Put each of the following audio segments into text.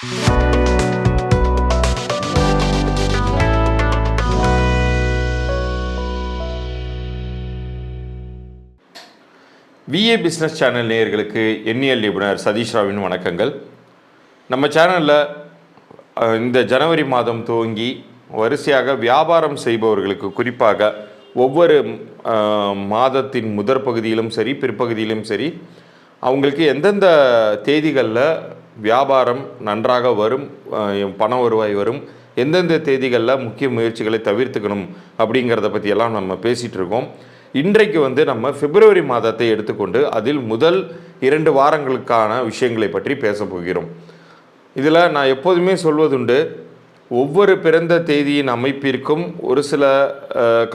VA business channel நேயர்களுக்கு எண்ணியல் நிபுணர் சதீஷ் ராவின் வணக்கங்கள். நம்ம சேனலில் இந்த ஜனவரி மாதம் துவங்கி வரிசையாக வியாபாரம் செய்பவர்களுக்கு, குறிப்பாக ஒவ்வொரு மாதத்தின் முதற் பகுதியிலும் சரி பிற்பகுதியிலும் சரி, அவங்களுக்கு எந்தெந்த தேதிகளில் வியாபாரம் நன்றாக வரும், பண வருவாய் வரும், எந்தெந்த தேதிகளில் முக்கிய முயற்சிகளை தவிர்த்துக்கணும் அப்படிங்கிறத பற்றியெல்லாம் நம்ம பேசிகிட்டு இருக்கோம். இன்றைக்கு நம்ம பிப்ரவரி மாதத்தை எடுத்துக்கொண்டு அதில் முதல் 2 வாரங்களுக்கான விஷயங்களை பற்றி பேச போகிறோம். இதில் நான் எப்போதுமே சொல்வதுண்டு, ஒவ்வொரு பிறந்த தேதியின் அமைப்பிற்கும் ஒரு சில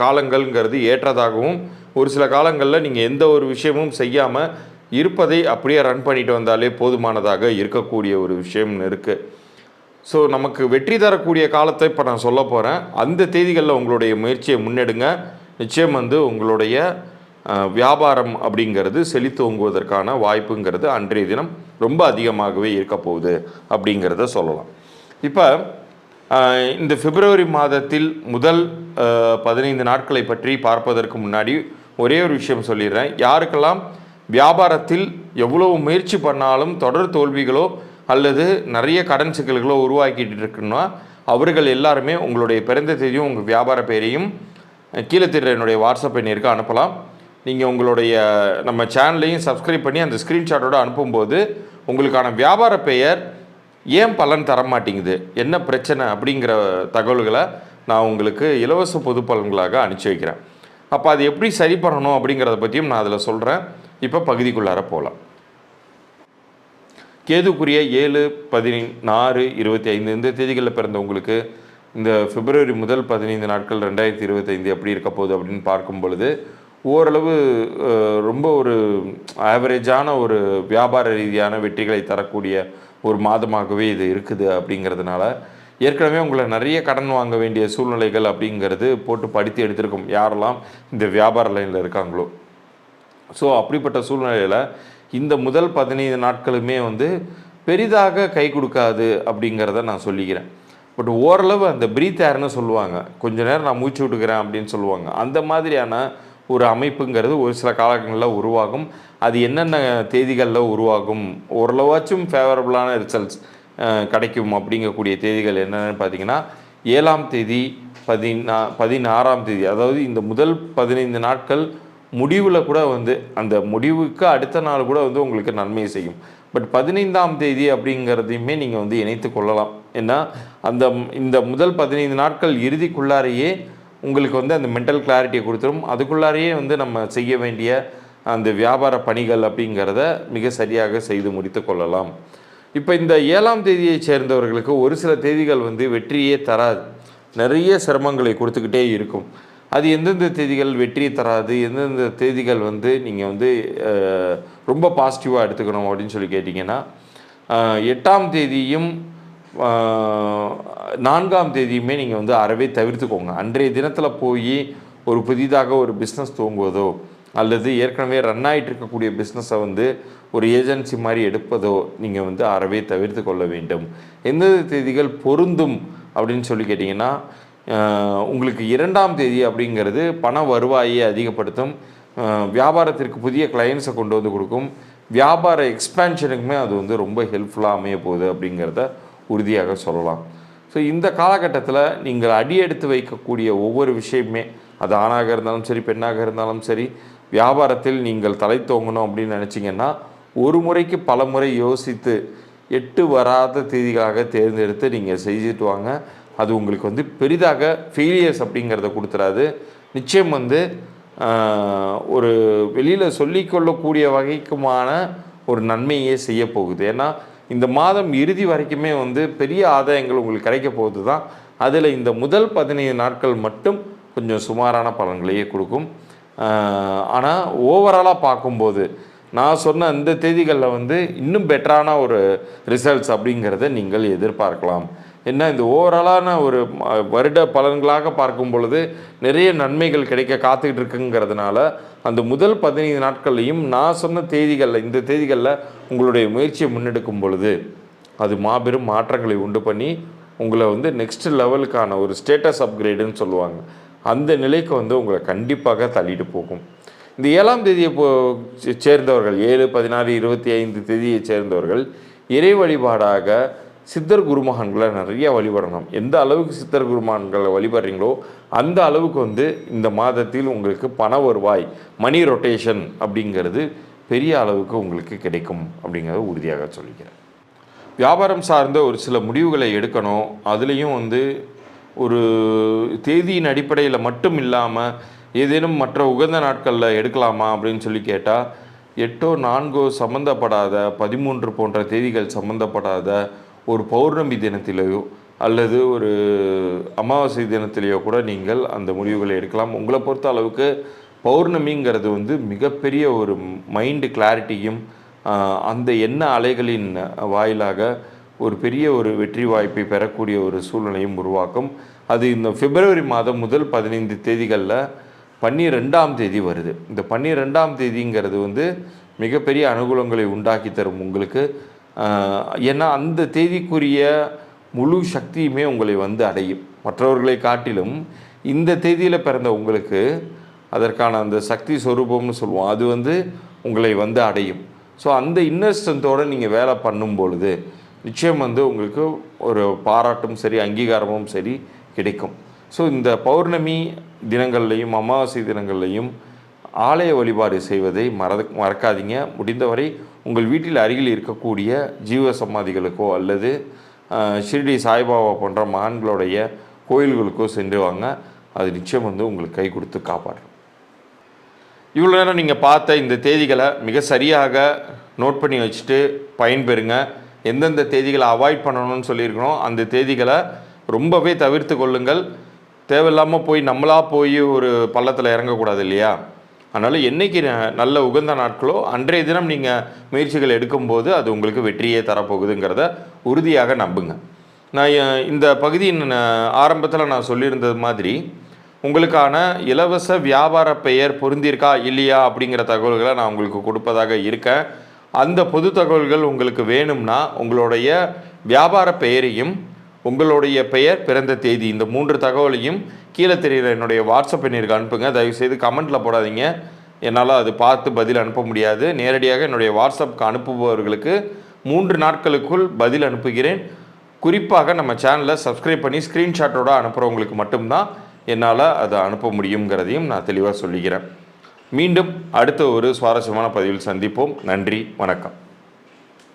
காலங்கள்ங்கிறது ஏற்றதாகவும், ஒரு சில காலங்களில் நீங்கள் எந்த ஒரு விஷயமும் செய்யாமல் இருப்பதை அப்படியே ரன் பண்ணிட்டு வந்தாலே போதுமானதாக இருக்கக்கூடிய ஒரு விஷயம் இருக்குது. ஸோ நமக்கு வெற்றி தரக்கூடிய காலத்தை இப்போ நான் சொல்ல போகிறேன். அந்த தேதிகளில் உங்களுடைய முயற்சியை முன்னெடுங்க. நிச்சயம் உங்களுடைய வியாபாரம் அப்படிங்கிறது செழித்தோங்குவதற்கான வாய்ப்புங்கிறது அன்றைய தினம் ரொம்ப அதிகமாகவே இருக்க போகுது அப்படிங்கிறத சொல்லலாம். இப்போ இந்த பிப்ரவரி மாதத்தில் முதல் 15 நாட்களை பற்றி பார்ப்பதற்கு முன்னாடி ஒரே ஒரு விஷயம் சொல்லிடுறேன். யாருக்கெல்லாம் வியாபாரத்தில் எவ்வளவு முயற்சி பண்ணாலும் தொடர் தோல்விகளோ அல்லது நிறைய கடன் சிக்கல்களோ உருவாக்கிட்டு இருக்குன்னா, அவர்கள் எல்லாருமே உங்களுடைய பிறந்த தேதியும் உங்கள் வியாபார பெயரையும் கீழே தெரிகிற என்னுடைய வாட்ஸ்அப் எண்ணிற்கு அனுப்பலாம். நீங்கள் உங்களுடைய நம்ம சேனலையும் சப்ஸ்கிரைப் பண்ணி அந்த ஸ்க்ரீன்ஷாட்டோடு அனுப்பும்போது உங்களுக்கான வியாபார பெயர் ஏன் பலன் தர மாட்டேங்குது, என்ன பிரச்சனை அப்படிங்கிற தகவல்களை நான் உங்களுக்கு இலவச பொது பலன்களாக அனுப்பிச்சி வைக்கிறேன். அப்போ அது எப்படி சரி பண்ணணும் அப்படிங்கிறத பற்றியும் நான் அதில் சொல்கிறேன். இப்போ பகுதிக்குள்ளார போகலாம். கேதுக்குரிய 7, 16, 25 இந்த தேதிகளில் பிறந்தவங்களுக்கு இந்த பிப்ரவரி முதல் 15 நாட்கள் 2025 எப்படி இருக்க போகுது அப்படின்னு பார்க்கும் பொழுது, ஓரளவு ரொம்ப ஒரு ஆவரேஜான ஒரு வியாபார ரீதியான வெற்றிகளை தரக்கூடிய ஒரு மாதமாகவே இது இருக்குது. அப்படிங்கிறதுனால ஏற்கனவே உங்களை நிறைய கடன் வாங்க வேண்டிய சூழ்நிலைகள் அப்படிங்கிறது போட்டு படித்து எடுத்திருக்கும் யாரெல்லாம் இந்த வியாபார லைனில் இருக்காங்களோ. ஸோ அப்படிப்பட்ட சூழ்நிலையில் இந்த முதல் 15 நாட்களுமே பெரிதாக கை கொடுக்காது அப்படிங்கிறத நான் சொல்லிக்கிறேன். பட் ஓரளவு அந்த பிரீத் ஏர்னு சொல்லுவாங்க, கொஞ்ச நேரம் நான் மூச்சு விட்டுக்கிறேன் அப்படின்னு சொல்லுவாங்க. அந்த மாதிரியான ஒரு அமைப்புங்கிறது ஒரு சில காலங்களில் உருவாகும். அது என்னென்ன தேதிகளில் உருவாகும், ஓரளவாச்சும் ஃபேவரபுளான ரிசல்ட்ஸ் கிடைக்கும் அப்படிங்கக்கூடிய தேதிகள் என்னென்னு பார்த்தீங்கன்னா, 7ஆம் தேதி, 16ஆம் தேதி, அதாவது இந்த முதல் 15 நாட்கள் முடிவில் கூட அந்த முடிவுக்கு அடுத்த நாள் கூட உங்களுக்கு நன்மை செய்யும். பட் 15ஆம் தேதி அப்படிங்கிறதையுமே நீங்கள் இணைத்து கொள்ளலாம். ஏன்னா இந்த முதல் 15 நாட்கள் இறுதிக்குள்ளாரையே உங்களுக்கு அந்த மென்டல் கிளாரிட்டியை கொடுத்துரும். அதுக்குள்ளாரையே நம்ம செய்ய வேண்டிய அந்த வியாபார பணிகள் அப்படிங்கிறத மிக சரியாக செய்து முடித்து கொள்ளலாம். இப்போ இந்த 7ஆம் தேதியை சேர்ந்தவர்களுக்கு ஒரு சில தேதிகள் வெற்றியே தராது, நிறைய சிரமங்களை கொடுத்துக்கிட்டே இருக்கும். அது எந்தெந்த தேதிகள் வெற்றியை தராது, எந்தெந்த தேதிகள் நீங்கள் ரொம்ப பாசிட்டிவாக எடுத்துக்கணும் அப்படின்னு சொல்லி கேட்டிங்கன்னா, 8ஆம் தேதியும் 4ஆம் தேதியுமே நீங்கள் அறவே தவிர்த்துக்கோங்க. அன்றைய தினத்தில் போய் ஒரு புதிதாக ஒரு பிஸ்னஸ் துவங்குவதோ அல்லது ஏற்கனவே ரன் ஆகிட்டு இருக்கக்கூடிய பிஸ்னஸை ஒரு ஏஜென்சி மாதிரி எடுப்பதோ நீங்கள் அறவே தவிர்த்து கொள்ள வேண்டும். எந்தெந்த தேதிகள் பொருந்தும் அப்படின்னு சொல்லி கேட்டிங்கன்னா, உங்களுக்கு 2ஆம் தேதி அப்படிங்கிறது பண வருவாயை அதிகப்படுத்தும், வியாபாரத்திற்கு புதிய கிளையன்ஸை கொண்டு கொடுக்கும், வியாபார எக்ஸ்பேன்ஷனுக்குமே அது ரொம்ப ஹெல்ப்ஃபுல்லாக அமைய போகுது அப்படிங்கிறத உறுதியாக சொல்லலாம். ஸோ இந்த காலகட்டத்தில் நீங்கள் அடி எடுத்து வைக்கக்கூடிய ஒவ்வொரு விஷயமே, அது ஆணாக இருந்தாலும் சரி பெண்ணாக இருந்தாலும் சரி, வியாபாரத்தில் நீங்கள் தலை தோங்கணும் அப்படின்னு நினச்சிங்கன்னா ஒரு முறைக்கு பல முறை யோசித்து 8 வராத தேதிகளாக தேர்ந்தெடுத்து நீங்கள் செஞ்சுட்டு வாங்க. அது உங்களுக்கு பெரிதாக ஃபெயிலியர்ஸ் அப்படிங்கிறத கொடுத்துறாது. நிச்சயம் ஒரு வெளியில் சொல்லிக்கொள்ளக்கூடிய வகைக்குமான ஒரு நன்மையே செய்ய போகுது. ஏன்னா இந்த மாதம் இறுதி வரைக்குமே பெரிய ஆதாயங்கள் உங்களுக்கு கிடைக்க போகுது தான். அதில் இந்த முதல் 15 நாட்கள் மட்டும் கொஞ்சம் சுமாரான பலன்களையே கொடுக்கும். ஆனால் ஓவராலாக பார்க்கும்போது நான் சொன்ன அந்த தேதிகளில் இன்னும் பெட்டரான ஒரு ரிசல்ட்ஸ் அப்படிங்கிறத நீங்கள் எதிர்பார்க்கலாம். என்ன இந்த ஓவராலான ஒரு வருட பலன்களாக பார்க்கும் பொழுது நிறைய நன்மைகள் கிடைக்க காத்துக்கிட்டு இருக்குங்கிறதுனால அந்த முதல் 15 நாட்கள்லையும் நான் சொன்ன தேதிகளில் இந்த தேதிகளில் உங்களுடைய முயற்சியை முன்னெடுக்கும் பொழுது அது மாபெரும் மாற்றங்களை உண்டு பண்ணி உங்களை வந்து நெக்ஸ்ட் லெவலுக்கான ஒரு ஸ்டேட்டஸ் அப்கிரேடுன்னு சொல்லுவாங்க, அந்த நிலைக்கு வந்து உங்களை கண்டிப்பாக தள்ளிட்டு போகும். இந்த 7ஆம் தேதியை சேர்ந்தவர்கள் 7, 16, 25 தேதியை சேர்ந்தவர்கள் இறை வழிபாடாக சித்தர் குருமகான்களை நிறைய வழிபடணும். எந்த அளவுக்கு சித்தர் குருமகான்களை வழிபடுறீங்களோ அந்த அளவுக்கு வந்து இந்த மாதத்தில் உங்களுக்கு பண வருவாய், மணி ரொட்டேஷன் அப்படிங்கிறது பெரிய அளவுக்கு உங்களுக்கு கிடைக்கும் அப்படிங்கிறத உறுதியாக சொல்லிக்கிறேன். வியாபாரம் சார்ந்த ஒரு சில முடிவுகளை எடுக்கணும். அதுலேயும் வந்து ஒரு தேதியின் அடிப்படையில் மட்டும் இல்லாமல் ஏதேனும் மற்ற உகந்த நாட்களில் எடுக்கலாமா அப்படின்னு சொல்லி கேட்டால் 8, 4 சம்மந்தப்படாத 13 போன்ற தேதிகள் சம்மந்தப்படாத ஒரு பௌர்ணமி தினத்திலேயோ அல்லது ஒரு அமாவாசை தினத்திலேயோ கூட நீங்கள் அந்த முடிவுகளை எடுக்கலாம். உங்களை பொறுத்த அளவுக்கு பௌர்ணமிங்கிறது வந்து மிகப்பெரிய ஒரு மைண்டு கிளாரிட்டியும் அந்த எண்ண அலைகளின் வாயிலாக ஒரு பெரிய ஒரு வெற்றி வாய்ப்பை பெறக்கூடிய ஒரு சூழ்நிலையும் உருவாக்கும். அது இந்த பிப்ரவரி மாதம் முதல் 15 தேதிகளில் 12ஆம் தேதி வருது. இந்த 12ஆம் தேதிங்கிறது வந்து மிகப்பெரிய அனுகூலங்களை உண்டாக்கி தரும் உங்களுக்கு. ஏன்னா அந்த தேதிக்குரிய முழு சக்தியுமே உங்களை வந்து அடையும். மற்றவர்களை காட்டிலும் இந்த தேதியில் பிறந்த உங்களுக்கு அதற்கான அந்த சக்தி சொரூபம்னு சொல்லுவோம், அது வந்து உங்களை வந்து அடையும். ஸோ அந்த இன்னர் ஸ்ட்ரென்த்தோடு நீங்கள் வேலை பண்ணும் பொழுது நிச்சயம் வந்து உங்களுக்கு ஒரு பாராட்டும் சரி, அங்கீகாரமும் சரி கிடைக்கும். ஸோ இந்த பௌர்ணமி தினங்கள்லையும் அமாவாசை தினங்கள்லையும் ஆலய வழிபாடு செய்வதை மறக்காதீங்க. முடிந்தவரை உங்கள் வீட்டில் அருகில் இருக்கக்கூடிய ஜீவ சமாதிகளுக்கோ அல்லது ஷிர்டி சாய்பாபா போன்ற மகான்களுடைய கோயில்களுக்கோ சென்று வாங்க. அது நிச்சயம் வந்து உங்களுக்கு கை கொடுத்து காப்பாற்றும். இவ்வளோ நேரம் நீங்கள் பார்த்த இந்த தேதிகளை மிக சரியாக நோட் பண்ணி வச்சுட்டு பயன்பெறுங்க. எந்தெந்த தேதிகளை அவாய்ட் பண்ணணும்னு சொல்லியிருக்கணும் அந்த தேதிகளை ரொம்பவே தவிர்த்து கொள்ளுங்கள். தேவையில்லாமல் போய் நம்மளாக போய் ஒரு பள்ளத்தில் இறங்கக்கூடாது இல்லையா? அதனால் என்றைக்கு நல்ல உகந்த நாட்களோ அன்றைய தினம் நீங்கள் முயற்சிகள் எடுக்கும்போது அது உங்களுக்கு வெற்றியே தரப்போகுதுங்கிறத உறுதியாக நம்புங்க. நான் இந்த பகுதியின் ஆரம்பத்தில் நான் சொல்லியிருந்தது மாதிரி உங்களுக்கான இலவச வியாபார பெயர் பொருந்திருக்கா இல்லையா அப்படிங்கிற தகவல்களை நான் உங்களுக்கு கொடுப்பதாக இருக்கேன். அந்த பொது தகவல்கள் உங்களுக்கு வேணும்னா உங்களுடைய வியாபார பெயரையும் உங்களுடைய பெயர், பிறந்த தேதி, இந்த 3 தகவலையும் கீழே தெரிகிற என்னுடைய வாட்ஸ்அப் எண்ணிற்கு அனுப்புங்க. தயவுசெய்து கமெண்ட்டில் போடாதீங்க, என்னால் அது பார்த்து பதில் அனுப்ப முடியாது. நேரடியாக என்னுடைய வாட்ஸ்அப்புக்கு அனுப்புபவர்களுக்கு 3 நாட்களுக்குள் பதில் அனுப்புகிறேன். குறிப்பாக நம்ம சேனலை சப்ஸ்கிரைப் பண்ணி ஸ்க்ரீன்ஷாட்டோடு அனுப்புகிறவங்களுக்கு மட்டும்தான் என்னால் அதை அனுப்ப முடியுங்கிறதையும் நான் தெளிவாக சொல்லிக்கிறேன். மீண்டும் அடுத்த ஒரு சுவாரஸ்யமான பதிவில் சந்திப்போம். நன்றி, வணக்கம்.